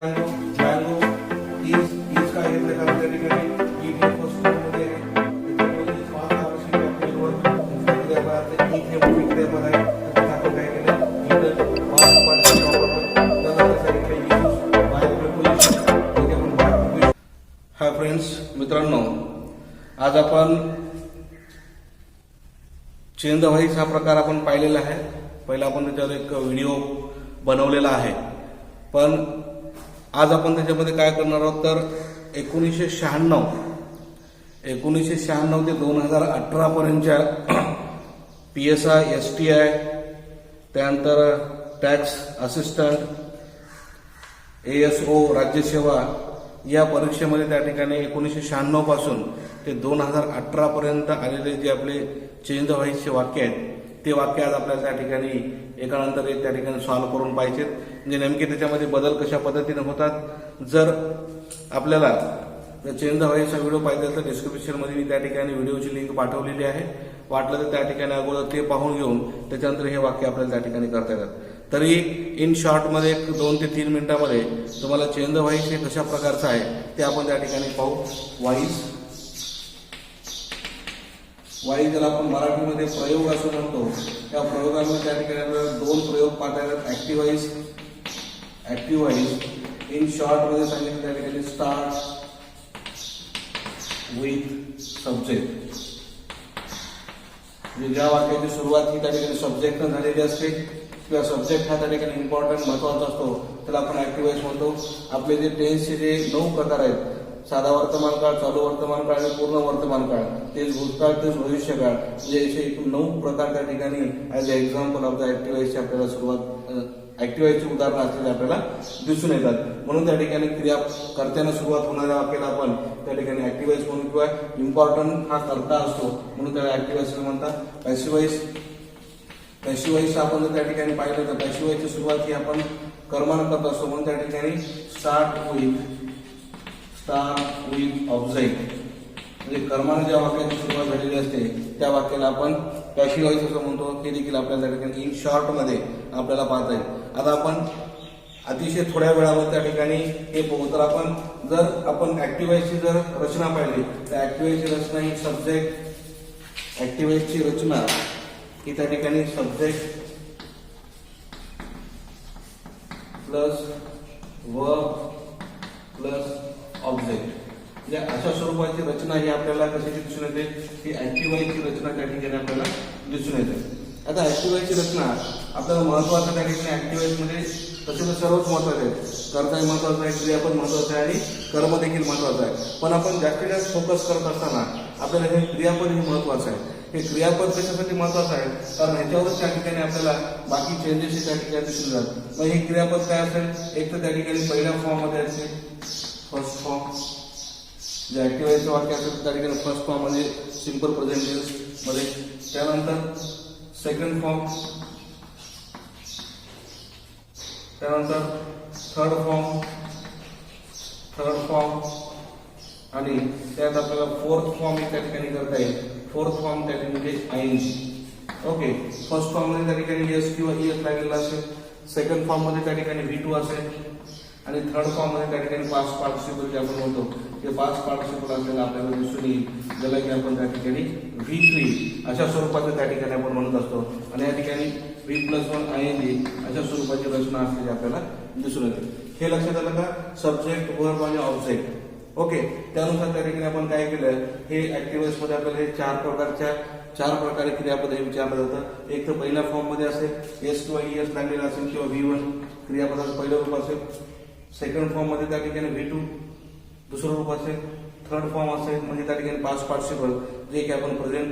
Mango ईज काय घेतलं कारण त्या ठिकाणी ईट हे फर्स्ट फॉर्ममध्ये आहे. त्याच्यामुळे ईज पाच आवश्यक आपल्यावर एक हे मोठी क्रियापद आहे. तर आपण काय केलं ईट पाच पार्टिकल वापरून त्याला सांगितलं यूज बाय प्रिपोजिशन म्हणजे आपण बाय प्रिपोजिशन. हाय फ्रेंड्स, मित्रांनो, आज आपण चेंज द व्हॉइस हा प्रकार आपण पाहिलेला आहे. पहिला आपण त्याच्यावर एक व्हिडिओ बनवलेला आहे. पण आज आपण त्याच्यामध्ये काय करणार आहोत तर 1996 ते 2018 पर्यंतच्या PSI, STI, त्यानंतर टॅक्स असिस्टंट, ASO, राज्यसेवा या परीक्षेमध्ये त्या ठिकाणी 1996 पासून ते 2018 पर्यंत आलेले जे आपले चेंज द व्हॉइसचे वाक्य आहेत ते वाक्य आज आपल्याला त्या ठिकाणी एकानंतर एक त्या ठिकाणी सॉल्व्ह करून पाहिजेत. म्हणजे नेमके त्याच्यामध्ये बदल कशा पद्धतीने होतात. जर आपल्याला चेंज द व्हॉइसचा व्हिडिओ पाहिजे तर डिस्क्रिप्शनमध्ये मी त्या ठिकाणी व्हिडिओची लिंक पाठवलेली आहे. वाटलं तर त्या ठिकाणी अगोदर ते पाहून घेऊन त्याच्यानंतर हे वाक्य आपल्याला त्या ठिकाणी करता येतात. तरी इन शॉर्टमध्ये 2 ते 3 मिनिटांमध्ये तुम्हाला चेंज द व्हॉइस हे कशा प्रकारचं आहे ते आपण त्या ठिकाणी पाहू. वाईज ज्याला आपण मराठीमध्ये प्रयोग असं म्हणतो, त्या प्रयोगामध्ये त्या ठिकाणी आपल्याला 2 प्रयोग पाहता ऍक्टिव्ह व्हॉइस इन शॉर्टमध्ये सांगितलं त्या ठिकाणी स्टार्ट विथ सब्जेक्ट. म्हणजे ज्या वाक्याची सुरुवात ही त्या ठिकाणी सब्जेक्टनं झालेली असते किंवा सब्जेक्ट हा त्या ठिकाणी इम्पॉर्टंट महत्वाचा असतो त्याला आपण ऍक्टिव्ह व्हॉइस म्हणतो. आपले जे टेन्सचे जे 9 प्रकार आहेत, साधा वर्तमान काळ, चालू वर्तमान काळ आणि पूर्ण वर्तमान काळ, तेच भूतकाळ, तेच भविष्यकाळ, म्हणजे असे 9 प्रकार त्या ठिकाणी as a example of the active व्हॉइसची आपल्याला ऍक्टिव्ह व्हॉइसची उदाहरणं असलेली आपल्याला दिसून येतात. म्हणून त्या ठिकाणी क्रिया कर्त्यानं सुरुवात होणाऱ्या वाक्याला आपण त्या ठिकाणी ऍक्टिव्ह व्हॉइस म्हणून किंवा इम्पॉर्टंट हा कर्ता असतो म्हणून त्याला ऍक्टिव्ह व्हॉइस म्हणतात. पॅसिव्ह व्हॉइस आपण जर त्या ठिकाणी पाहिलं तर पॅसिव्ह व्हॉइसची सुरुवात ही आपण कर्मानं करत असतो. म्हणून त्या ठिकाणी स्टार्ट विथ ऑब्जेक्ट म्हणजे कर्माने ज्या वाक्याची सुरुवात झालेली असते त्या वाक्याला आपण पॅसिव्ह व्हॉइस असं म्हणतो. हे देखील आपल्याला त्या ठिकाणी इन शॉर्टमध्ये आपल्याला पाहता येईल. आता आपण अतिशय थोड्या वेळामध्ये त्या ठिकाणी हे पाहू. तर आपण जर आपण ऍक्टिव्ह व्हॉइसची जर रचना पाहिली तर ऍक्टिव्ह व्हॉइसची रचना ही सब्जेक्ट, ऍक्टिव्ह व्हॉइसची रचना ही त्या ठिकाणी subject plus verb plus object, म्हणजे अशा स्वरूपाची रचना ही आपल्याला कशाची दिसून येते की ऍक्टिव्ह व्हॉइसची रचना त्या ठिकाणी आपल्याला दिसून येते. आता ऍक्टिव्ह व्हॉइसची रचना आपल्याला महत्वाचं त्या ठिकाणी ऍक्टिव्ह व्हॉइसमध्ये तसे तर सर्वच महत्वाचे आहेत. कर्ताही महत्वाचं आहे, क्रियापद महत्वाचं आहे आणि कर्म देखील महत्वाचं आहे. पण आपण जास्तीत जास्त फोकस करत असताना आपल्याला हे क्रियापद हे महत्वाचं आहे. हे क्रियापद कशासाठी महत्वाचं आहे कारण ह्याच्यावरच त्या ठिकाणी आपल्याला बाकी चेंजेस त्या ठिकाणी दिसून जातात. मग हे क्रियापद काय असेल, एक तर त्या ठिकाणी पहिल्या फॉर्ममध्ये असेल फर्स्ट फॉर्म, जे ऍक्टिव्ह व्हॉइसचं वाक्य असेल त्या ठिकाणी फर्स्ट फॉर्म म्हणजे सिंपल प्रेझेंट टेन्स मध्ये. त्यानंतर सेकंड फॉर्म, त्यानंतर थर्ड फॉर्म आणि त्यात आपल्याला फोर्थ फॉर्म त्या ठिकाणी करता येईल. फोर्थ फॉर्म त्या ठिकाणी म्हणजे ING. ओके, फर्स्ट फॉर्म मध्ये त्या ठिकाणी एस किंवा ES लागलेला असेल, सेकंड फॉर्म मध्ये त्या ठिकाणी V2 असेल आणि थर्ड फॉर्म मध्ये त्या ठिकाणी पास्ट पार्टिसिपल जे आपण म्हणतो ते पास्ट पार्टिसिपल आपल्याला आपल्याला दिसून येईल, ज्याला की आपण त्या ठिकाणी V3 अशा स्वरूपाचं त्या ठिकाणी आपण म्हणत असतो. आणि या ठिकाणी V+1 ING अशा स्वरूपाची रचना असलेली आपल्याला दिसून येते. हे लक्षात आलं का, सब्जेक्ट, वर्ब आणि ऑब्जेक्ट. ओके, त्यानुसार त्या ठिकाणी आपण काय केलं, हे ऍक्टिव्ह व्हॉइस मध्ये आपल्याला हे 4 प्रकारे क्रियापद हे विचारलं जातं. एक तर पहिल्या फॉर्म मध्ये असेल एस किंवा ES लागलेला असेल किंवा V1 क्रियापदाचं पहिलं रूप असेल. सेकंड फॉर्म मध्ये त्या ठिकाणी V2 दुसरं रूप असेल. थर्ड फॉर्म असेल म्हणजे त्या ठिकाणी पास्ट पार्टिसिपल जे की आपण present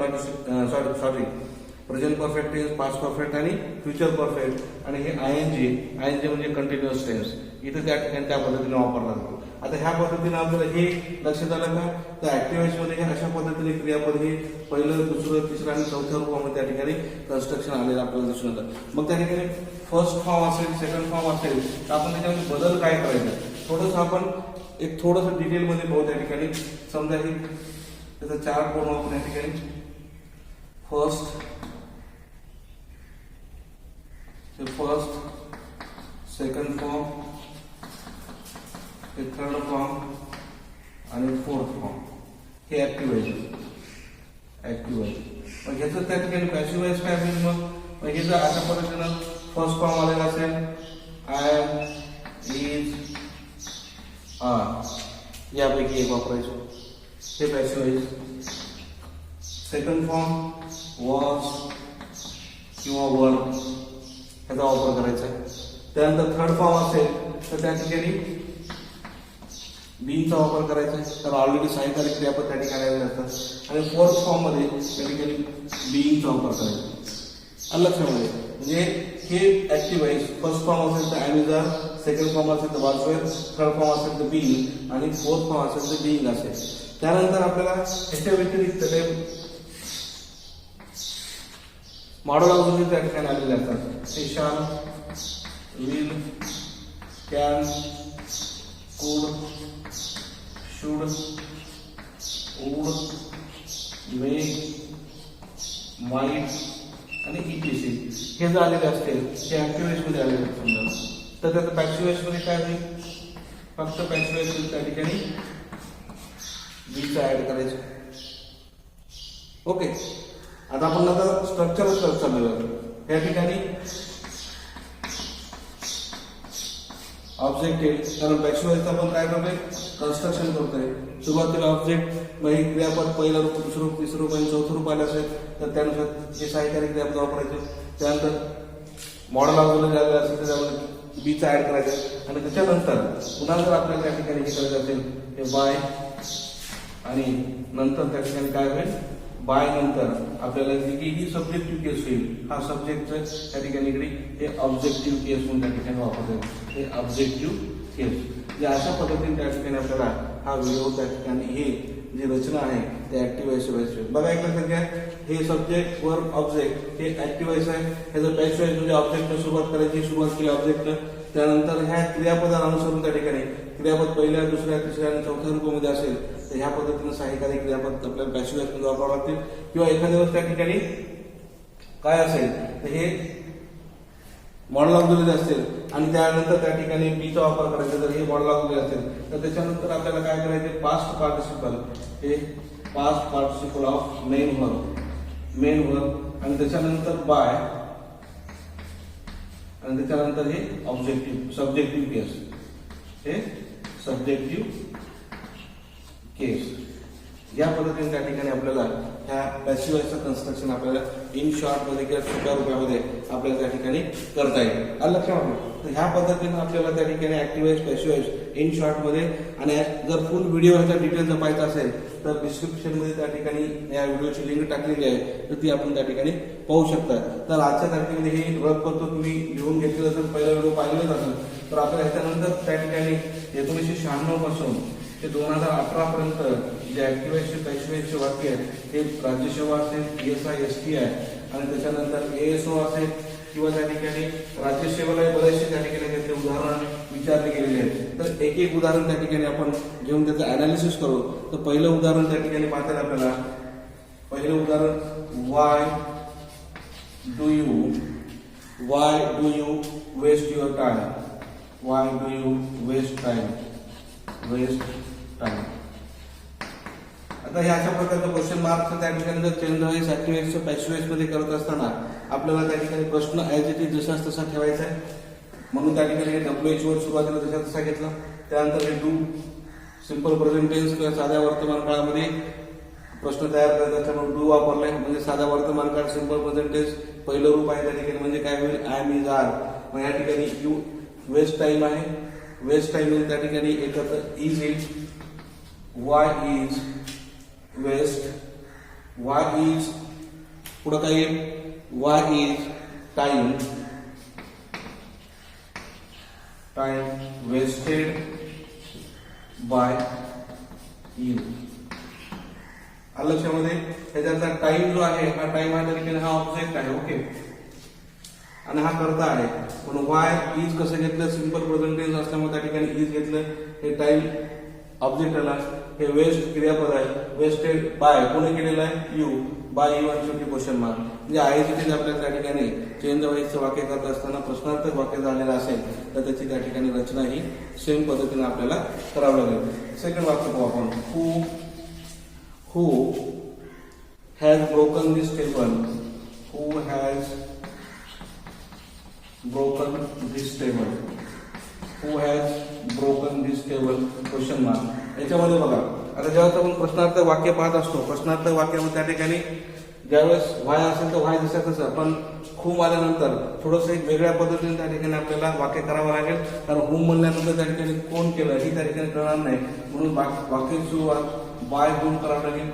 perfect tense, past perfect आणि फ्युचर परफेक्ट. आणि हे ING म्हणजे कंटिन्युअस टेन्स इथे त्या ठिकाणी त्या पद्धतीने वापरला जातो. आता ह्या पद्धतीने आपल्याला हे लक्षात आलं का, तर ऍक्टिव्ह व्हॉइस मध्ये अशा पद्धतीने क्रियापद हे पहिलं, दुसरं, तिसरं आणि चौथ्या रूपामध्ये त्या ठिकाणी कन्स्ट्रक्शन आलेलं आपल्याला दिसून येतं. मग त्या ठिकाणी फर्स्ट फॉर्म असेल, सेकंड फॉर्म असेल तर आपण त्याच्यामध्ये बदल काय करायचं थोडंसं आपण एक थोडंसं डिटेलमध्ये पाहू. त्या ठिकाणी समजा हे त्याचा चार्ट बनवू आपण या ठिकाणी. फर्स्ट, सेकंड फॉर्म, हे थर्ड फॉर्म आणि फोर्थ फॉर्म हे ऍक्टिव्ह मग ह्याचं त्या ठिकाणी पॅसिव्ह व्हॉइस काय होईल मग हे जर अशा पद्धतीनं फर्स्ट फॉर्म आलेला असेल आय इज आर यापैकी एक वापरायचो हे passive voice. Second form was किंवा वर ह्याचा वापर करायचा आहे. त्यानंतर थर्ड फॉर्म असेल तर त्या ठिकाणी बीचा वापर करायचा आहे तर ऑलरेडी सहाय्यकारी क्रियापद त्या ठिकाणी आलेले असतात. आणि फोर्थ फॉर्म मध्ये त्या ठिकाणी बीइंगचा वापर करायचा. लक्षामध्ये म्हणजे हे ऍक्टिव्ह आहे. फर्स्ट फॉर्म असेल तर am is are, second form असेल तर वॉज वेअर, थर्ड फॉर्म असेल तर बीइंग आणि फोर्थ फॉर्म असेल तर बीइंग असेल. त्यानंतर आपल्याला ह्याच्या व्यतिरिक्त ते मॉडेल ऑफ त्या ठिकाणी आलेले असतात. ते शाल, विल, कॅन, कुड, शुड, वुड, मे, माइट आणि इटीसी हे जर आलेले असतील ते ऍक्टिव्ह मध्ये आलेले समजा तर त्याचं पॅसिव्ह मध्ये काय होईल फक्त पॅसिव्ह त्या ठिकाणी बीचा ऍड करायचं. ओके आता आपण आता स्ट्रक्चर चालू या ठिकाणी ऑब्जेक्ट आहे कारण पॅसिव्ह आपण काय करतोय कन्स्ट्रक्शन करतोय. सुरुवातीला ऑब्जेक्ट मग क्रियापद पहिलं रूप, दुसरं रूप, तिसरं रूप आणि चौथं रूप आलं असेल तर त्यानुसार हे सहाय्यकारी क्रियापद वापरायचे. त्यानंतर मॉडेल ऑब्जेक्ट झालेलं असेल तर त्यामध्ये बीचा ऍड करायचं आणि त्याच्यानंतर पुन्हा जर आपल्याला त्या ठिकाणी हे करायचं असेल हे बाय आणि नंतर त्या ठिकाणी काय होईल बाय नंतर आपल्याला जी ही सब्जेक्टिव्ह केस होईल हा सब्जेक्ट त्या ठिकाणी इकडे हे ऑब्जेक्टिव्ह केस म्हणून त्या ठिकाणी वापरतात. हे ऑब्जेक्टिव्ह केस म्हणजे अशा पद्धतीने त्या ठिकाणी आपल्याला हा व्हिडिओ त्या ठिकाणी हे जी रचना आहे ते ऍक्टिव्ह व्हायचं बघा. एक लक्षात घ्या हे सब्जेक्ट वर ऑब्जेक्ट हे ऍक्टिव्ह व्हायचं आहे. ह्याचं पॅसिव्ह म्हणजे ऑब्जेक्ट सुरुवात करायची सुरुवात केली ऑब्जेक्ट त्यानंतर ह्या क्रियापदाला अनुसरून त्या ठिकाणी क्रियापद पहिल्या दुसऱ्या तिसऱ्या आणि चौथ्या रूपामध्ये असेल तर ह्या पद्धतीने सहाय्यकारी क्रियापद आपल्याला पॅसिव्ह मध्ये वापरावं लागतील. किंवा एखाद्या वेळेस त्या ठिकाणी काय असेल तर हे मॉडेल ऑफ असतील आणि त्यानंतर त्या ठिकाणी बीचा वापर करायचा जर हे मॉडेल ऑफ असेल तर त्याच्यानंतर आपल्याला काय करायचे पास्ट पार्टिसिपल हे past participle of main verb आणि त्याच्यानंतर बाय आणि त्याच्यानंतर हे ऑब्जेक्टिव्ह सब्जेक्टिव्ह केस हे सब्जेक्टिव्ह केस या पद्धतीने त्या ठिकाणी आपल्याला ह्या पॅसिव्हचं कन्स्ट्रक्शन आपल्याला इन शॉर्ट मध्ये किंवा सोप्या रूपामध्ये आपल्याला त्या ठिकाणी करता येईल. आलं लक्षात तर ह्या पद्धतीने आपल्याला त्या ठिकाणी ऍक्टिव्ह पॅसिव्ह इन शॉर्ट मध्ये आणि जर फुल व्हिडिओ ह्याचा डिटेल पाहायचा असेल तर डिस्क्रिप्शन मध्ये त्या ठिकाणी या व्हिडिओची लिंक टाकलेली आहे तर ती आपण त्या ठिकाणी पाहू शकता. तर आजच्या तारखेमध्ये हे रद्द करतो तुम्ही लिहून घेतलेलं असेल पहिला व्हिडिओ पाहिलेलाच असेल तर आपल्याला ह्याच्यानंतर त्या ठिकाणी 1996 पासून ते 2018 पर्यंत जे ऍक्टिव्ह पॅसिव्हचे वाक्य आहेत ते राज्यसेवा असेल ESI ST आहे आणि त्याच्यानंतर ASO असेल किंवा त्या ठिकाणी राज्यसेवेला बरेचसे त्या ठिकाणी त्याचे उदाहरण विचारले गेलेले आहेत. तर एक एक उदाहरण त्या ठिकाणी आपण घेऊन त्याचं अनालिसिस करू. तर पहिलं उदाहरण त्या ठिकाणी पाहता आपल्याला पहिलं उदाहरण why do you waste your time why do you waste time आता हे अशा प्रकारचा क्वेश्चन मार्क त्या ठिकाणी जर चेंज व्हायस ऍक्टिव्ह पॅसिव्ह मध्ये करत असताना आपल्याला त्या ठिकाणी प्रश्न ऍज इट इज जसा तसा ठेवायचा आहे. म्हणून त्या ठिकाणी WH वर सुरुवातीला जसा तसा घेतला. त्यानंतर हे डू सिंपल प्रेझेंट टेन्स किंवा साध्या वर्तमान काळामध्ये प्रश्न तयार करायचा असल्यामुळे डू वापरलाय म्हणजे साधा वर्तमान काळ सिंपल प्रेझेंट टेन्स पहिलं रूप आहे त्या ठिकाणी म्हणजे काय होईल आय एम इज आर. मग या ठिकाणी यू वेस्ट टाइम आहे वेस्ट टाइम त्या ठिकाणी एकत्र इज येईल why is waste why is पुढं काय येईल why is time wasted by you. लक्षामध्ये त्याच्यातला टाइम जो आहे हा टाइम आहे त्या ठिकाणी हा ऑब्जेक्ट आहे ओके आणि हा करता आहे. पण वाय इज कसं घेतलं सिंपल प्रेझेंट टेन्स असल्यामुळे त्या ठिकाणी इज घेतलं. हे टाइम ऑब्जेक्ट आला हे वेस्ट क्रियापद आहे वेस्टेड बाय कोणी केलेलं आहे यू बाय इव्हन शेवटी क्वेश्चन मार्क. म्हणजे आहे तिथे आपल्याला त्या ठिकाणी चेंज व्हायचं वाक्य करत असताना प्रश्नार्थक वाक्य झालेलं असेल तर त्याची त्या ठिकाणी रचना ही सेम पद्धतीने आपल्याला करावी लागेल. सेकंड वाक्य पाहू आपण. Who has broken this table. Who has broken this table. Who has broken this table question mark. याच्यामध्ये बघा आता जेव्हा आपण प्रश्नार्थक वाक्य पाहत असतो प्रश्नार्थक वाक्यामध्ये त्या ठिकाणी ज्यावेळेस व्हाय असेल तर व्हाय जसं तसं पण खूम आल्यानंतर थोडंसं एक वेगळ्या पद्धतीने त्या ठिकाणी आपल्याला वाक्य करावं लागेल. कारण हुम म्हणल्यानंतर त्या ठिकाणी कोण केलं हे त्या ठिकाणी कळणार नाही म्हणून वाक्याची सुरुवात बाय हुम करावं लागेल.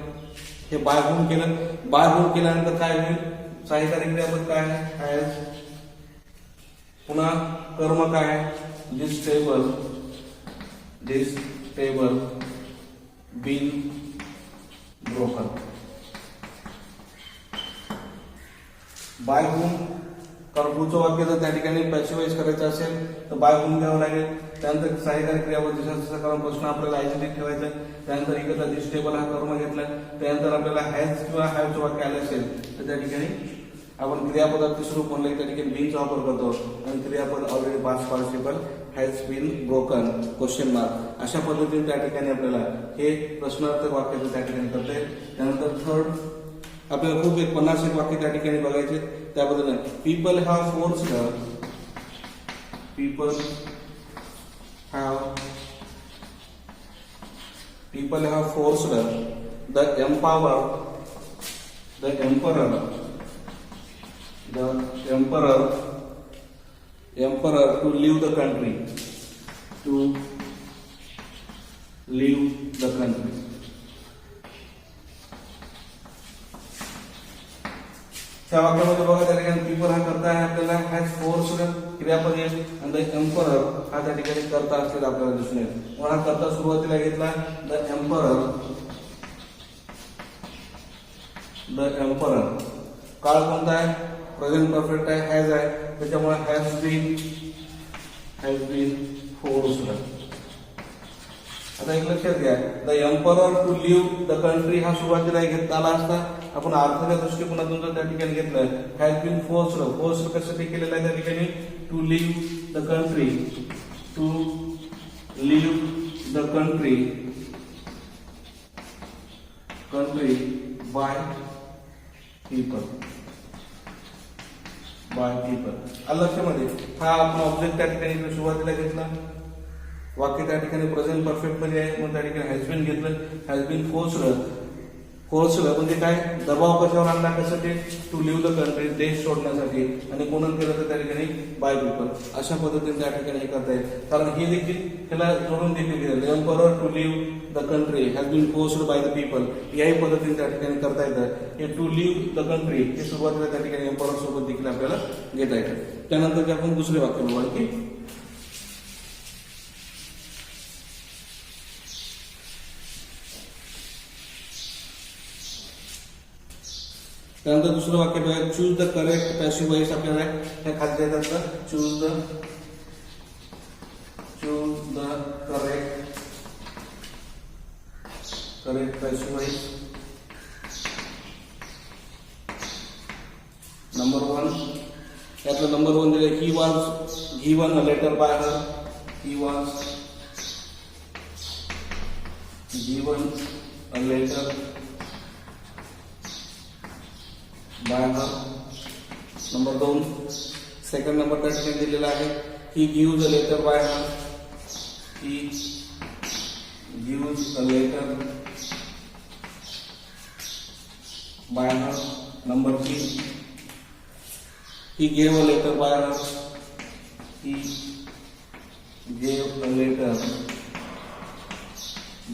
हे बाय हुम केलं. बाय हुम केल्यानंतर काय होईल सहाय्यकारी क्रियापद काय आहे हॅज. पुन्हा कर्म काय आहे this table been broken. By whom कारण पुढचं वाक्य जर त्या ठिकाणी पॅसिवाइज करायचं असेल तर बाय हुम घ्यावं लागेल. त्यानंतर सहाय्यकारी क्रियापद जसं कारण प्रश्न आपल्याला आयडेंटिटी ठेवायचा. त्यानंतर इकडचा दिस टेबल हा कर्म घेतला. त्यानंतर आपल्याला हॅज किंवा हॅवचं वाक्य आलं असेल तर त्या ठिकाणी आपण क्रियापदात स्वरूप म्हणलं त्या ठिकाणी बीनचा वापर करतो आणि क्रियापद already past participle has been broken question mark. अशा पद्धतीने त्या ठिकाणी आपल्याला हे प्रश्नार्थक वाक्य त्या ठिकाणी करता येईल. त्यानंतर थर्ड आपल्याला खूप एक 50 वाक्य त्या ठिकाणी बघायचे. त्याबद्दल people have forced. People have forced the emperor to leave the country. त्या वाक्यामध्ये बघा त्या ठिकाणी पीपल हा करता आहे आपल्याला हॅज फोर्स्ड क्रियापद येईल आणि द एम्परर हा त्या ठिकाणी करता असलेला आपल्याला दिसून येईल. म्हणून हा करता सुरुवातीला घेतला द एम्परर. काळ कोणता आहे प्रेझेंट परफेक्ट आहे हॅज आहे त्याच्यामुळे हॅज बीन फोर्स्ड. आता एक लक्षात घ्या the emperor to leave the country हा सुरुवातीला घेतला आला असता आपण अर्थाच्या दृष्टिकोनातून जर त्या ठिकाणी घेतलं हॅज बीन फोर्स्ड कशासाठी केलेलं आहे त्या ठिकाणी to leave the country by people. लक्षामध्ये हा आपण ऑब्जेक्ट त्या ठिकाणी सुरुवातीला घेतला. वाक्य त्या ठिकाणी प्रेझेंट परफेक्ट मध्ये आहे म्हणून त्या ठिकाणी हॅज बीन घेतलं. हॅज बीन फोर्स्ड म्हणजे काय दबाव कशावर आणला कशासाठी टू लिव्ह द कंट्री देश सोडण्यासाठी आणि कोण केलं तर त्या ठिकाणी बाय पीपल. अशा पद्धतीने त्या ठिकाणी हे करता येईल कारण हे देखील त्याला जोडून देखील केलं emperor to leave the country has been forced by the people याही पद्धतीने त्या ठिकाणी करता येतं. हे टू लिव्ह द कंट्री हे सुरुवातीला त्या ठिकाणी एम्परर सोबत देखील आपल्याला घेता येतं. त्यानंतर आपण दुसरे वाक्य बघू की त्यानंतर दुसरं वाक्य बघा choose the correct passive voice आपल्याला हे खाली देतात. Choose the correct passive voice. Number 1 त्यातलं नंबर 1 दिले he was given a letter by her. He was given a letter by her. Number 2 second number त्या ठिकाणी दिलेला आहे he gives a letter by her. He gives a letter by her. Number 3 he gave a letter by her. He gave a letter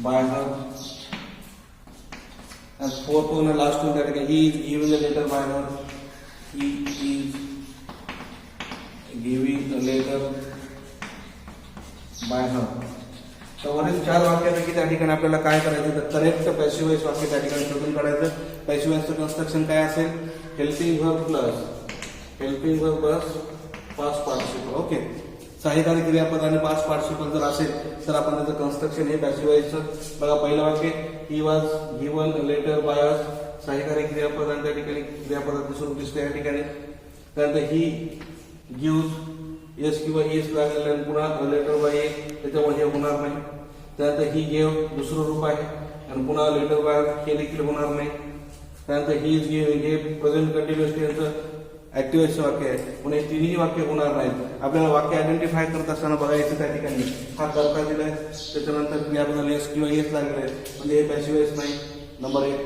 by her. And fourth one and last one that again he is giving a letter by her. He is giving a letter by her. तर वरील 4 वाक्यापैकी त्या ठिकाणी आपल्याला काय करायचं तर correct passive voice वाक्य त्या ठिकाणी शोधून काढायचं. पॅसिव्ह वॉइसचं कन्स्ट्रक्शन काय असेल helping verb plus past participle. Okay सहाय्यकारी क्रियापद आणि पास्ट पार्टिसिपल जर असेल तर आपण त्याचं कन्स्ट्रक्शन हे पॅसिव्ह वॉइसचं बघा. पहिलं वाक्य he was given a letter by us. सहाय्यकारी क्रियापद आणि त्या ठिकाणी क्रियापदाचे स्वरूप दिसते या ठिकाणी. त्यानंतर ही गिव्ह एस किंवा इज लागलेलं आणि पुन्हा लेटर बाय ए त्याच्यामध्ये होणार नाही. त्यानंतर ही गेव दुसरं रूप आहे आणि पुन्हा लेटर बाय हे देखील होणार नाही. त्यानंतर ही इज गिव्ह हे प्रेझेंट कंटिन्युअस टेन्सचं ऍक्टिव्हेशन वाक्य आहे. पुणे तिन्ही वाक्य होणार नाहीत. आपल्याला वाक्य आयडेंटिफाय करत असताना बघायचं त्या ठिकाणी हा करता दिलाय, त्याच्यानंतर क्रियापदाला एस किंवा एस लागलेलं आहे म्हणजे हे पॅसिव्ह वॉइस नाही. नंबर 1.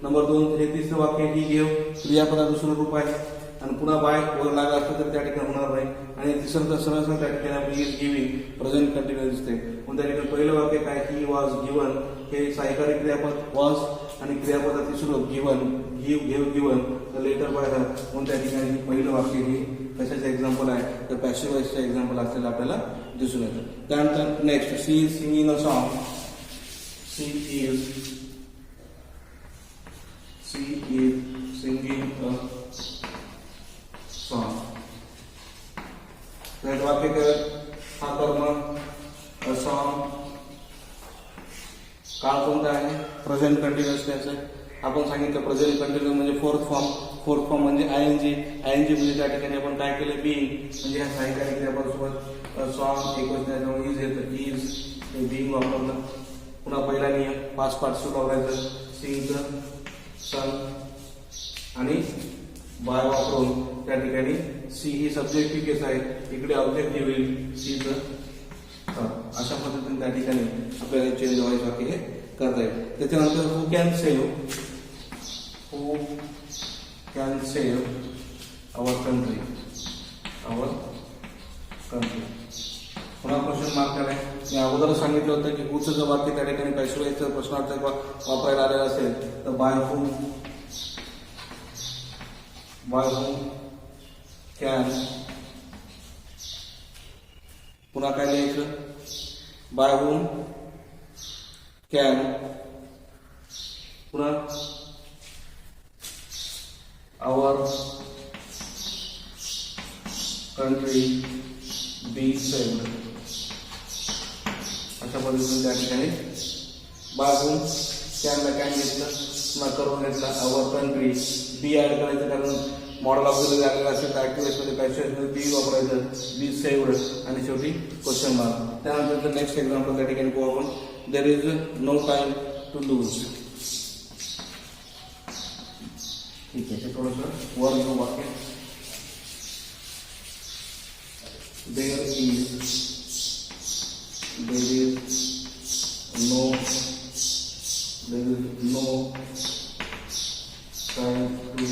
नंबर 2 हे तिसरं वाक्य ही गिव्ह क्रियापदा दुसरं रूप आहे आणि पुन्हा बाय वर लागला असतं तर त्या ठिकाणी होणार नाही. आणि तिसरं तर सरळ त्या ठिकाणी आपली इज गिव्हिंग प्रेझेंट कंटिन्युअस दिसते. पण त्या ठिकाणी पहिलं वाक्य काय ही वॉज गिव्हन हे सहाय्यकारी क्रियापद वॉज आणि क्रियापदाचे स्वरूप given given letter by her म्हणून त्या ठिकाणी पहिलं वाक्य हे कशाचं एक्झाम्पल आहे तर पॅसिव्ह वॉइसचं एक्झाम्पल असलेलं आपल्याला दिसून येतं. त्यानंतर next she is singing a song. She is singing a song. तर वाक्य काय हा कर्म अ सॉन्ग काळ कोणता आहे प्रेझेंट कंटिन्युअस टेन्स आहे. आपण सांगितलं प्रेझेंट कंटिन्युअस म्हणजे फोर्थ फॉर्म म्हणजे आयएनजी म्हणजे त्या ठिकाणी आपण काय केलं बीइंग म्हणजे ह्या सहाय्यकारी क्रियापदासोबत सॉन्ग एक त्याच्यामुळे इज येतं इज हे बीइंग वापरलं. पुन्हा पहिला नियम पास्ट पार्टिसिपल वापरायचं सिंगचं सन आणि बाय वापरून त्या ठिकाणी सी ही सब्जेक्टिव्ह केस आहे इकडे ऑब्जेक्टिव्ह येईल सीचं. अशा पद्धतीने त्या ठिकाणी आपल्याला चेंज व्हायचं वाक्य हे करता येईल. त्याच्यानंतर who can save our country. पुन्हा क्वेश्चन मार्क आहे. मी अगोदर सांगितलं होतं की हूचं जर वाक्य त्या ठिकाणी पॅसिव्ह प्रश्नार्थ वापरायला आलेलं असेल तर बाय हूम कॅन. पुन्हा काय लिहायचं बाय हूम कॅन. पुन्हा आवर कंट्री बी सेव्ड. अशा पद्धतीने त्या ठिकाणी बाय हूम कॅनला कॅन घेतलं पुन्हा करून घेतला आवर कंट्री बी ऍड करायचं कारण मॉडेल ऑफ लागलेलं असेल तर ऍक्टिव्हेशनमध्ये पॅसिव्ह बी वापरायचं बी सेव्ड आणि शेवटी क्वेश्चन मार्क. त्यानंतर नेक्स्ट एक्झाम्पल त्या ठिकाणी पाहू आपण. There is no time to lose. ठीक आहे, हे थोडंसं वर घेऊ वाक्य. There is no time to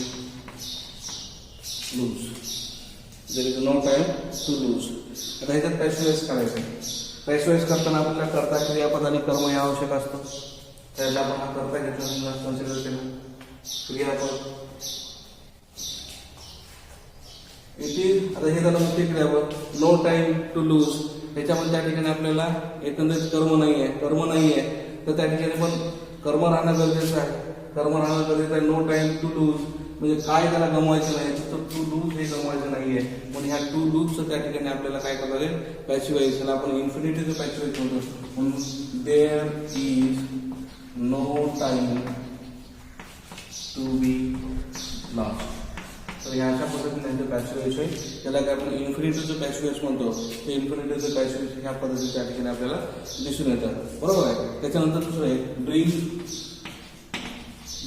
lose. There is no time to lose. आता ह्याच्यात पॅसिव्ह वॉइस करायचं. पॅसिव्ह वॉइस करताना आपल्याला कर्ता क्रियापद आणि कर्म हे आवश्यक असतं. त्याला आपण हा कर्ता घेतला कन्सिडर केला क्रियापद आता हे झालं मुख्य क्रियापद. नो टाइम टू लूज ह्याच्यामध्ये त्या ठिकाणी आपल्याला एकंदरीत कर्म नाहीये तर त्या ठिकाणी पण कर्म राहणं गरजेचं आहे. नो टाइम टू लूज म्हणजे काय त्याला गमवायचं नाही तर टू लूज हे गमवायचं नाहीये म्हणून ह्या टू लूजचं त्या ठिकाणी आपल्याला काय करावं लागेल पॅसिव्ह वॉइस. त्याला आपण इन्फिनिटीचं पॅसिव्ह वॉइस म्हणतो. म्हणून there is no time to be lost. तर ह्या अशा पद्धतीने त्यांचं पॅसिव्ह वॉइस आहे. त्याला काय आपण इन्फिनिटीचं पॅसिव्ह वॉइस म्हणतो. ते इन्फिनिटीचं पॅसिव्ह वॉइस ह्या पद्धतीने त्या ठिकाणी आपल्याला दिसून येतं. बरोबर आहे. त्याच्यानंतर दुसरं आहे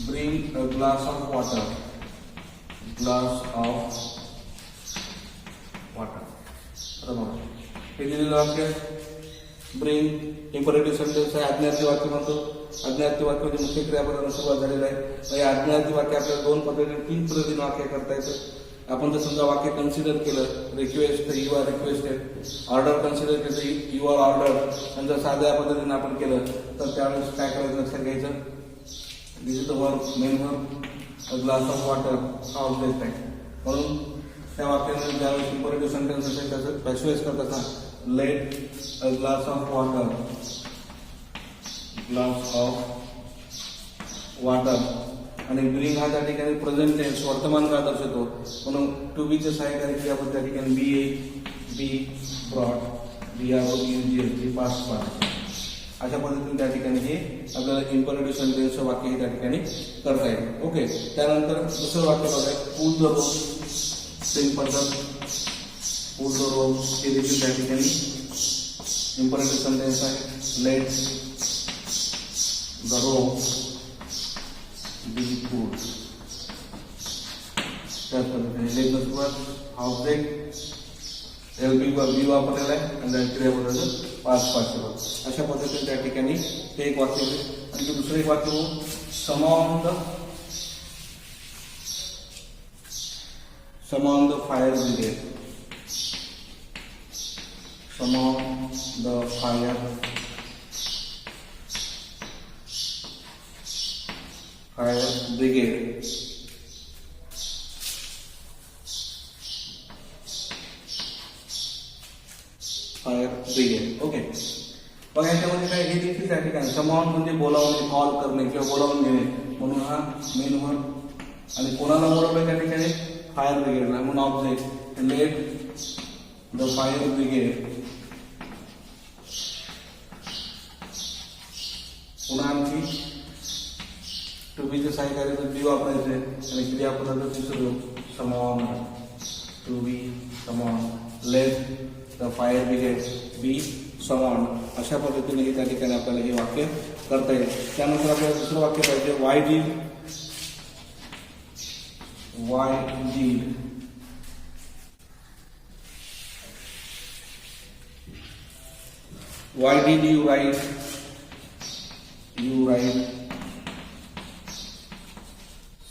bring a glass of water. हे दिलेलं वाक्य ब्रिंग इम्परेटिव्ह सेंटेन्स आहे. आज्ञार्थी वाक्य म्हणतो. आज्ञार्थी वाक्य म्हणजे मुख्य क्रियापदाला सुरुवात झालेलं आहे. आज्ञार्थी वाक्य आपल्याला 3 पद्धतीने वाक्य करता येतं. आपण जर समजा वाक्य कन्सिडर केलं request you are requested, order consider केलं यू आर ऑर्डर, आणि जर साध्या पद्धतीने आपण केलं तर त्यावेळेस काय करायचं लक्षात घ्यायचं. This is the verb main verb a glass of water हा ऑब्जेक्ट आहे. म्हणून त्या वाक्याने ज्यावेळेस इम्परेटिव्ह सेंटेन्स असेल त्याचं पॅसिव्ह वॉइस करत असताना let a glass of water आणि ब्रिंग हा त्या ठिकाणी प्रेझेंट टेन्स वर्तमान काळ दर्शवतो. म्हणून टू बीचे सहाय्यकारी क्रियापद त्या ठिकाणी be brought BROUGH past part. अशा पद्धतीने त्या ठिकाणी हे आपल्याला इम्परेटिव्ह सेंटेन्सचं वाक्य हे त्या ठिकाणी करता येईल. ओके, त्यानंतर दुसरं वाक्य बघा, पुल द रोप. सेम पद्धत, पुल द रोप हे देखील त्या ठिकाणी इम्परेटिव्ह सेंटेन्स आहे. Let the rope be pulled. त्याच पद्धतीने लेट द सुरुवात ऑब्जेक्ट एलबी बी वापरलेला आहे आणि क्रियापदाचं पास्ट पार्टिसिपल. अशा पद्धतीने त्या ठिकाणी हे एक वाक्य आहे. आणि दुसरं एक वाक्य हो, समॉन the fire brigade. समॉन the fire brigade. Fire brigade. Okay, बघा याच्यामध्ये काय, हे देखील त्या ठिकाणी समॉन म्हणजे बोलावणे, कॉल करणे किंवा बोलावून घेणे, म्हणून हा मेन वर्ड. आणि कोणाला बोलावलं त्या ठिकाणी, फायर ब्रिगेडला. म्हणून object late the fire brigade. पुन्हा आणखी टू बीचे सहाय्यकारी बी वापरायचे आणि क्रियापदाचं तिसरं summon. To be summon, let the fire brigade be summon. अशा पद्धतीने हे त्या ठिकाणी आपल्याला हे वाक्य करता येईल. त्यानंतर आपल्याला दुसरं वाक्य पाहिजे, why did you write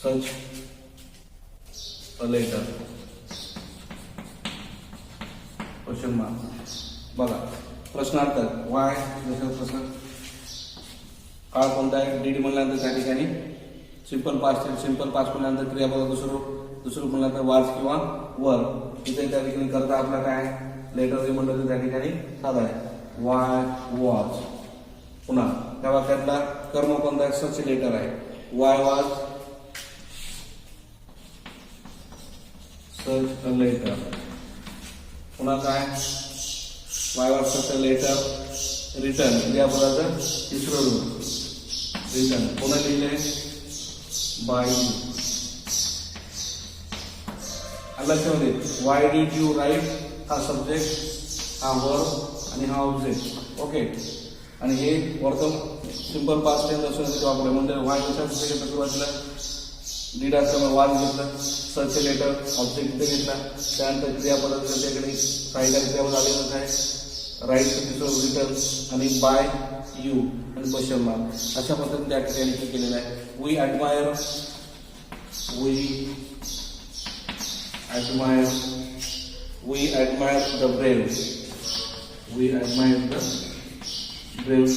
such a letter? Question mark. बघा प्रश्नार्थ, वाय प्रश्न, काळ कोणता आहे, डीड म्हणल्यानंतर त्या ठिकाणी सिंपल पास्ट म्हणल्यानंतर क्रियापद दुसरं म्हणल्यानंतर वाज किंवा वर. इथे त्या ठिकाणी करता आपला काय, लेटर जे म्हणलं तर त्या ठिकाणी साधा आहे, वाय वॉज. पुन्हा त्या वाक्यातला कर्म कोणता आहे, सच लेटर आहे, why was such a letter. पुन्हा काय, why was such a letter return. क्रियापदाचं तिसरं रूप रिटर्न. पुन्हा लिहिले बाय यू. लक्षामध्ये वाय डीड यू राईट हा सब्जेक्ट, हा वर्ब आणि हा ऑब्जेक्ट. ओके, आणि हे वर्तमान सिंपल पास्ट टेन्स असण्यासाठी वापरले. म्हणजे वाय कशा सुरुवातीला डीड असल्यामुळे वाज घेतलं, सच लेटर ऑब्जेक्ट इथे घेतला. त्यानंतर क्रियापदाचं त्याच्याकडे सहाय्यकारी क्रियापद आलेलंच आहे, राईट तिसरं रिटर्न आणि बाय यू आणि क्वेश्चन मार्क. अशा पद्धतीने त्या ठिकाणी हे केलेलं आहे. We admire the brave. We admire the brave.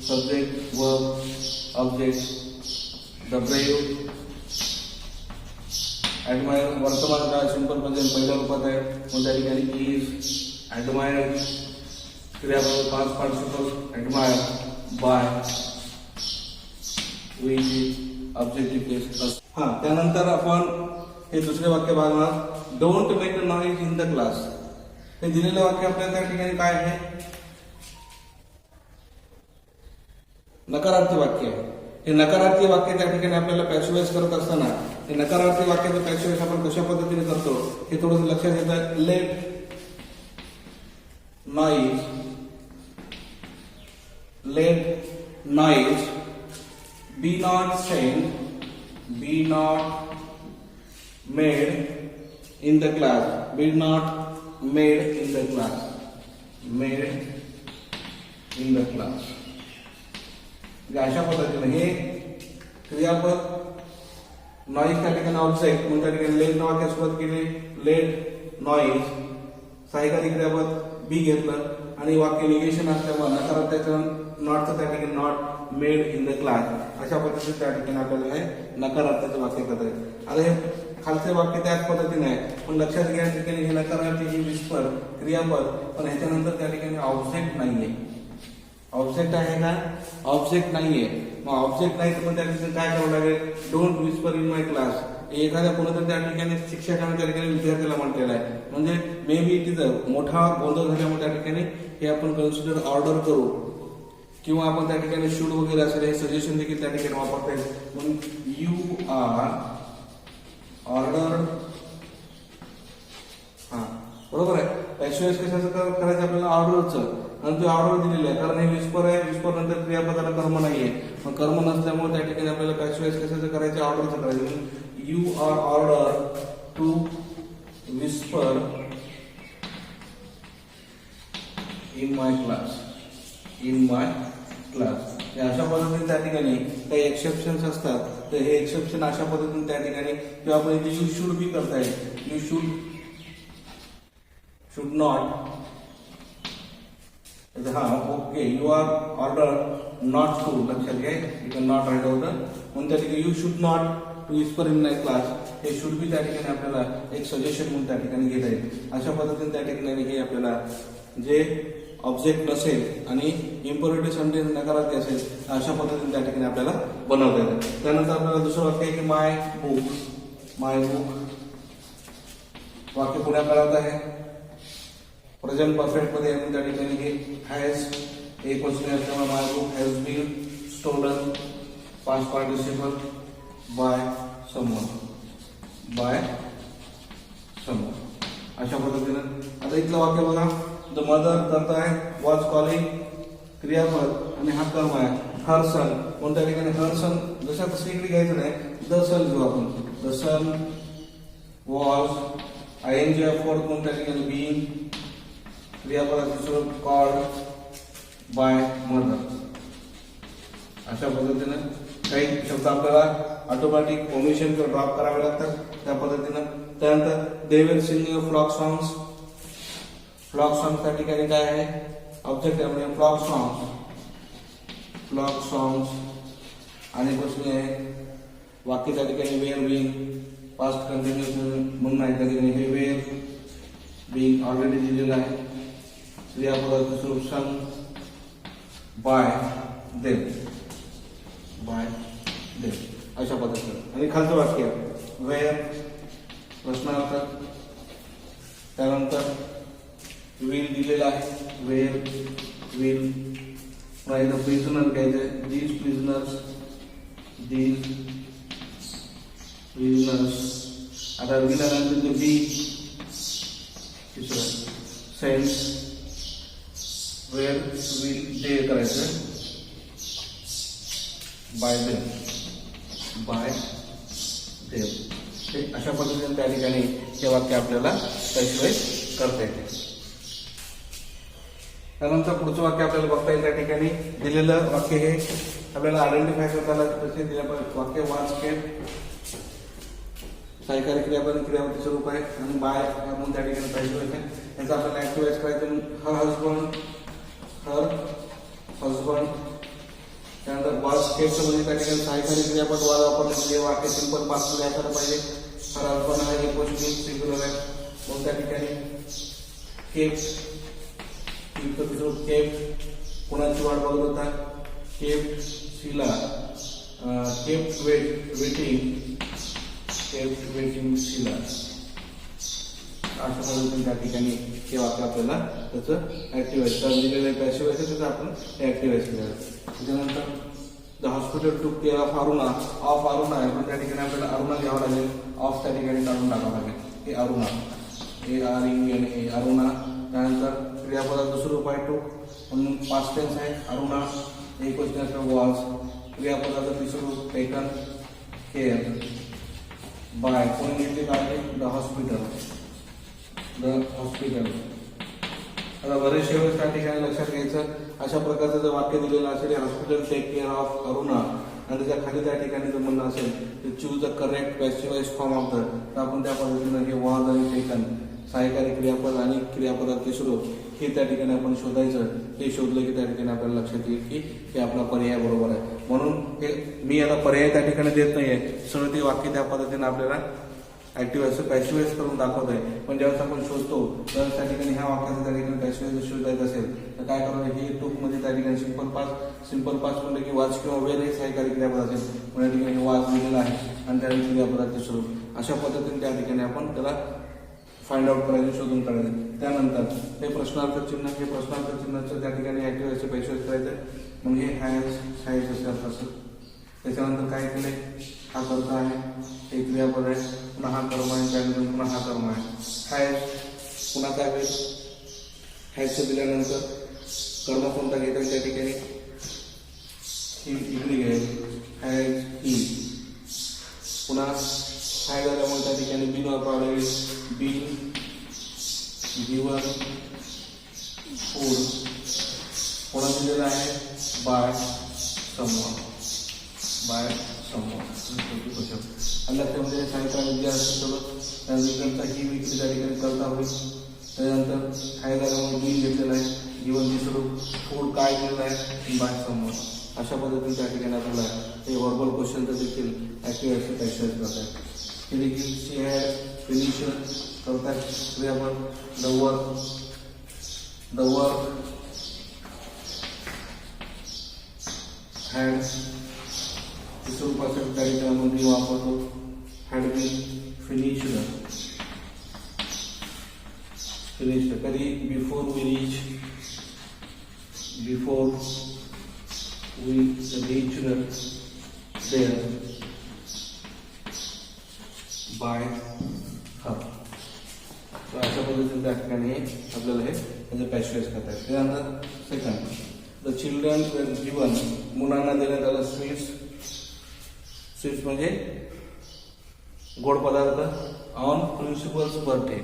Subject verb object the brave. Admire वर्तमान काळ सिंपल प्रेझेंट पहिल्या रूपात आहे, म्हणून त्या ठिकाणी इज. ॲडमायर क्रियापद past participle admire by which objective case. हा, त्यानंतर आपण हे दुसरे वाक्य बघणार, don't make a noise in the class. हे दिलेलं वाक्य आपल्याला त्या ठिकाणी काय आहे, नकारार्थी वाक्य आहे. हे नकारार्थी वाक्य त्या ठिकाणी आपल्याला पॅसिव्हाइज करत असताना हे नकारार्थी वाक्याचं पॅसिव्हाइज आपण कशा पद्धतीने करतो हे थोडंसं लक्षात येतं. Let noise be not sent, be not made in the class, be not made in the class, made in the class. अशा पद्धतीने हे क्रियापद नॉईज त्या ठिकाणी ऑब्जेक्ट म्हणून त्या ठिकाणी लेट वाक्यात सुरुवात केली. लेट नॉईज सहाय्यकारी क्रियापद बी घेतलं आणि वाक्य निगेशन असल्यामुळे नकारार्थाचं नॉटचं त्या ठिकाणी not made in the class. अशा पद्धतीने त्या ठिकाणी आपल्याला हे नकारार्थाचं वाक्य करता येईल. आता हे खालचे वाक्य त्याच पद्धतीने आहे, पण लक्षात घ्या ठिकाणी हे नकारार्थी ही विस्पर क्रियापद, पण ह्याच्यानंतर त्या ठिकाणी ऑब्जेक्ट नाहीये. ऑब्जेक्ट आहे का, ऑब्जेक्ट नाहीये. मग ऑब्जेक्ट नाही तर पण त्या ठिकाणी काय करावं लागेल, don't whisper in my class. एखाद्या कोणत्या त्या ठिकाणी शिक्षकाने त्या ठिकाणी विद्यार्थ्याला म्हटलेलं आहे, म्हणजे मे बी तिथं मोठा गोंधळ झाल्यामुळे त्या ठिकाणी हे आपण कन्सिडर ऑर्डर करू किंवा आपण त्या ठिकाणी शुड वगैरे असेल हे सजेशन देखील त्या ठिकाणी वापरता येईल. म्हणून यू आर ऑर्डर, हा बरोबर आहे. पॅसिव्ह कशाचं करायचं आपल्याला, ऑर्डरचं. आणि ते ऑर्डर दिलेलं आहे कारण हे विस्पर आहे, विस्पर नंतर क्रियापदाला कर्म नाहीये. मग कर्म नसल्यामुळे त्या ठिकाणी आपल्याला पॅसिव्ह कशाचं करायचं, ऑर्डरचं करायचं. You are order to whisper in my class, in my class. अशा पद्धतीने त्या ठिकाणी काही एक्सेप्शन्स असतात, तर हे एक्सेप्शन अशा पद्धतीने त्या ठिकाणी किंवा आपण इथे यू शुड बी करता येईल. यू शुड नॉट, हा okay, you are order not to, लक्षात घ्या यू कॅन नॉट राईट होतं. म्हणून त्या ठिकाणी you should not to whisper in my class, हे शुड बी त्या ठिकाणी आपल्याला एक सजेशन म्हणून त्या ठिकाणी घेता येईल. अशा पद्धतीने त्या ठिकाणी हे आपल्याला जे ऑब्जेक्ट नसेल आणि इम्पॉर्टंट सेंटेन्स नकारार्थी असेल अशा पद्धतीने त्या ठिकाणी आपल्याला बनवता येतं. त्यानंतर आपल्याला दुसरं वाक्य आहे की माय बुक, माय बुक वाक्य पुढे काळात आहे, प्रेझेंट परफेक्ट मध्ये आहे. त्या ठिकाणी हे हॅज एक क्वेश्चन असल्यामुळे my book has been stolen, past participle by someone, by someone. अशा पद्धतीनं आता इथलं वाक्य बघा, द मदर करत आहे, वॉज कॉलिंग क्रियापद आणि हा कर्म आहे हर सन. म्हणून त्या ठिकाणी हर सन जशा तसं इकडे घ्यायचं नाही, द सन घेऊ आपण. The sun was ING fourth म्हणून त्या ठिकाणी बीइंग क्रियापदाचे स्वरूप कॉल्ड बाय मदर. अशा पद्धतीनं काही शब्द आपल्याला ऑटोमॅटिक ओमिशन किंवा ड्रॉप करावे लागतात त्या पद्धतीनं. त्यानंतर they will sing flock songs, flock song त्या ठिकाणी काय आहे, ऑब्जेक्ट आहे म्हणजे फ्लॉक सॉंग्स, फ्लॉक सॉंग्स. आणि क्वेश्चन आहे वाक्य त्या ठिकाणी वेअर बीइंग पास्ट कंटिन्युअस म्हणून आहे, त्या ठिकाणी हे वेअर बीइंग ऑलरेडी दिलेलं आहे. क्रियापदाचं स्वरूप sung by them, bye them अशा पद्धतीने. आणि खालचं वाक्य वेअर प्रश्नार्थ, त्यानंतर विल दिलेला आहे, वेअर विल. प्रिझनर घ्यायचं, दीज प्रिझनर्स, दीज प्रिझनर्स. आता विलनंतर बी सेन्स, वेअर विल दे करायचं बाय देम, बाय देम. अशा पद्धतीने त्या ठिकाणी हे वाक्य आपल्याला स्पेसिफाईज करता येते. त्यानंतर पुढचं वाक्य आपल्याला बघता येईल. त्या ठिकाणी दिलेलं वाक्य हे आपल्याला आयडेंटिफाय करता आलं तसे दिलं वाक्य वाच केट, सहाय्यकारी क्रियापद क्रियापदाचे स्वरूप आहे आणि बाय म्हणून त्या ठिकाणी पाहिजे होते. याचा आपल्याला ऍक्टिव्हाइज करायचं. Her husband, her husband. त्यानंतर वाच केट म्हणजे त्या ठिकाणी सहाय्यकारी क्रियापद वाज वापरले वाक्य सिंपल पास्ट मध्ये असायला पाहिजे. हर हजबंड आहे हे क्वेश्चन सिंग्युलर आहे म्हणून त्या ठिकाणी केप, केप कोणाची वाट बघत होता, केप शिला, केप वेटिंग, केप वेटिंग शिला. अशा पद्धतीने त्या ठिकाणी हे वाक्य आपल्याला त्याचं ऍक्टिव्हाइज दिलेलं आहे, पॅसिव्ह आहे त्याचं आपण ऍक्टिव्हाइज केलं. त्याच्यानंतर द हॉस्पिटल टूक care of Aruna, of Aruna आहे पण त्या ठिकाणी आपल्याला अरुणा घ्यावं लागेल, ऑफ त्या ठिकाणी काढून टाकावं लागेल. हे अरुणा, ARUNA अरुणा. त्यानंतर क्रियापदाचं दुसरं रूप आहे टूक म्हणून पास्ट टेन्स आहे अरुणा. एक क्वेश्चन असतं वॉज. क्रियापदाचं तिसरं रूप टेकन केअर बाय, कोणी घेतली काळजी, द हॉस्पिटल, द हॉस्पिटल. आता बरेचशे वेळेस त्या ठिकाणी लक्षात घ्यायचं अशा प्रकारचं जर वाक्य दिलेलं असेल hospital take care of Aruna आणि त्याच्या खाली त्या ठिकाणी जर म्हणणं असेल choose the correct passivize form of the, तर आपण त्या पद्धतीनं हे वॉज आणि टेकन सहाय्यकारी क्रियापद आणि क्रियापदाचे स्वरूप हे त्या ठिकाणी आपण शोधायचं. हे शोधलं की त्या ठिकाणी आपल्याला लक्षात येईल की हे आपला पर्याय बरोबर आहे. म्हणून हे मी याला पर्याय त्या ठिकाणी देत नाहीये, सरळ ते वाक्य त्या पद्धतीने आपल्याला ऍक्टिव्हाइज पॅसिव्हाइज करून दाखवत आहे. पण ज्यावेळेस आपण शोधतो त्यावेळेस त्या ठिकाणी ह्या वाक्याचं त्या ठिकाणी पॅसिव्हाइज शोधायचं असेल तर काय करावं, हे टूक मध्ये त्या ठिकाणी सिंपल पास्ट म्हणलं की वाच किंवा वेळ हे सहाय्यकारी क्रियापद असेल पण त्या ठिकाणी वाच लिहिलेला आहे आणि त्या ठिकाणी क्रियापदाचे स्वरूप अशा पद्धतीने त्या ठिकाणी आपण त्याला फाइंड आउट करायचं, शोधून काढायचं. त्यानंतर हे प्रश्नार्थ चिन्ह, हे प्रश्नार्थ चिन्हाचं त्या ठिकाणी ऍक्टिव्हाइज पॅसिव्हाइज करायचं. म्हणजे हॅज असेल तसं. त्याच्यानंतर काय केले, हा कर्ता आहे, हे क्रियापद आहे, पुन्हा हा कर्म आहे, त्यानंतर पुन्हा हा कर्म आहे. हॅज पुन्हा काय होईल, हॅजचं दिल्यानंतर कर्म कोणता घेतात त्या ठिकाणी इकडे घेईल, हॅज ही. पुन्हा काय झाल्यामुळे त्या ठिकाणी बीन वापरावं लागेल, बीन गिवन फूड. पुन्हा दिलेला आहे बाय समवन, बाय समवन. आणि लक्षामध्ये सायंकाळ विद्या असते सोबत त्या विकल्पचा ही विक्री त्या ठिकाणी करता होईल. त्यानंतर काय झाल्यामुळे बीन घेतलेलं आहे, गिवन दुसरं फूड काय दिलेलं आहे, बाय समवन. अशा पद्धतीने त्या ठिकाणी आपल्याला हे वर्बल क्वेश्चनचं देखील ॲक्टिव्ह एक्सरसाइज करत आहे. हे देखील शी हॅड फिनिश्ड करतात क्रियापद. द वर्क हॅड स्वरूपासाठी त्या ठिकाणी वापरतो, हॅड बीन फिनिश्ड. कधी before we reached there by her. तर अशा पद्धतीने त्या ठिकाणी आपल्याला हे त्याचं पॅशवेज करता येईल. त्यानंतर second, the children were given, मुलांना देण्यात आलं स्वीट्स म्हणजे गोड पदार्थ ऑन प्रिन्सिपल्स बर्थडे,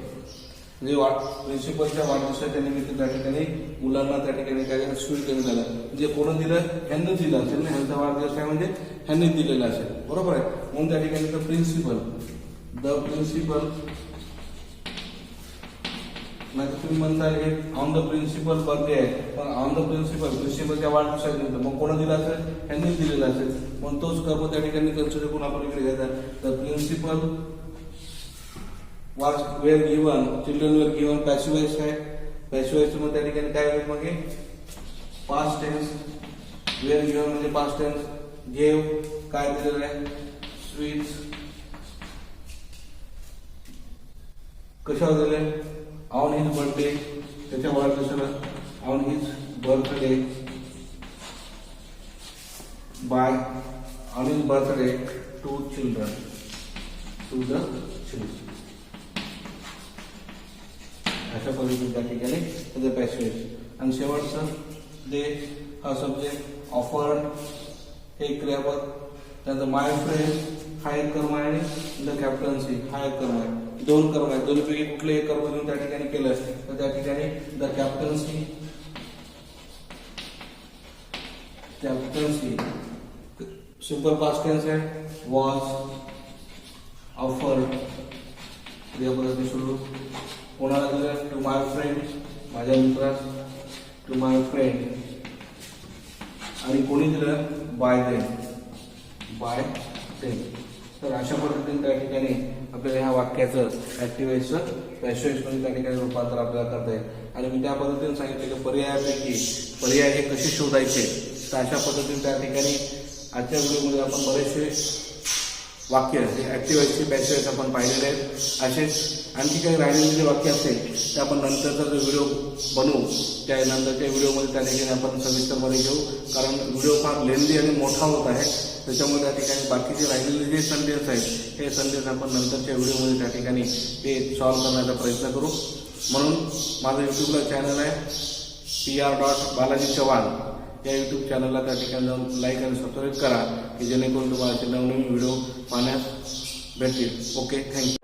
म्हणजे प्रिन्सिपलच्या वाढदिवसाच्या निमित्त त्या ठिकाणी मुलांना त्या ठिकाणी काय झालं, स्वीट देण्यात आलं. म्हणजे कोण दिलं, ह्यांनी दिलं असेल ना, ह्यांचा वाढदिवस आहे म्हणजे ह्यांनी दिलेला असेल, बरोबर आहे. म्हणून त्या ठिकाणी द प्रिन्सिपल नाही तर तुम्ही म्हणताल हे ऑन द प्रिन्सिपल बर्थडे आहे, पण ऑन द प्रिन्सिपलच्या वाढदिवसाच्या मग कोण दिला असेल, ह्यांनी दिलेला असेल. म्हणून तोच कर्म त्या ठिकाणी कन्सिडर करून आपण इकडे घ्यायचा. The principal was were given, children were given passive voice है, passive voice मध्ये त्या ठिकाणी काय होईल, मग past tense, were given म्हणजे past tense, gave काय दिलेलं आहे, sweets कशावर दिले, on his birthday, त्याच्या वाढदिवसाला, on his birthday, by on his birthday to the children. अशा पद्धतीने त्या ठिकाणी त्याचं पॅसेज. आणि शेवटचं दे हा सब्जेक्ट, ऑफर्ड हे क्रियापद, त्यानंतर माय फ्रेंड हा एक कर्म आहे आणि द कॅप्टन्सी हा एक कर्म आहे. दोन कर्म आहेत, दोन्हीपैकी कुठलेही कर्म घेऊन त्या ठिकाणी केलं तर त्या ठिकाणी the captaincy simple past tense आहे, वॉज ऑफर्ड क्रियापदाची सुरू. कोणाला दिलं, टू माय फ्रेंड माझ्या मित्रास, टू माय फ्रेंड. आणि कोणी दिलं, बाय देम. तर अशा पद्धतीने त्या ठिकाणी आपल्याला ह्या वाक्याचं ऍक्टिव्हाइजचं पॅशवेजमध्ये त्या ठिकाणी रूपांतर आपल्याला करता येईल. आणि मी त्या पद्धतीने सांगितलं की पर्याय हे कसे शोधायचे. तर अशा पद्धतीने त्या ठिकाणी आजच्या व्हिडिओमध्ये आपण बरेचसे वाक्य हे ऍक्टिव्हाइजचे पॅशवेज आपण पाहिलेले आहेत. असेच आणखी काही राहिलेले जे वाक्य असेल ते आपण नंतरचा जो व्हिडिओ बनवू त्या नंतरच्या व्हिडिओमध्ये त्या ठिकाणी आपण सविस्तरमध्ये घेऊ, कारण व्हिडिओ फार लेंदी आणि मोठा होत आहे. त्याच्यामुळे त्या ठिकाणी बाकीचे राहिलेले जे संदेश आहेत हे संदेश आपण नंतरच्या व्हिडिओमध्ये त्या ठिकाणी ते सॉल्व्ह करण्याचा प्रयत्न करू. म्हणून माझं यूट्यूबला चॅनल आहे PR.बालाजी चव्हाण, या यूट्यूब चॅनलला त्या ठिकाणी जाऊन लाईक आणि सबस्क्राईब करा की जेणेकरून तुम्हाला नवनवीन व्हिडिओ पाहण्यास भेटतील. Okay, thank you.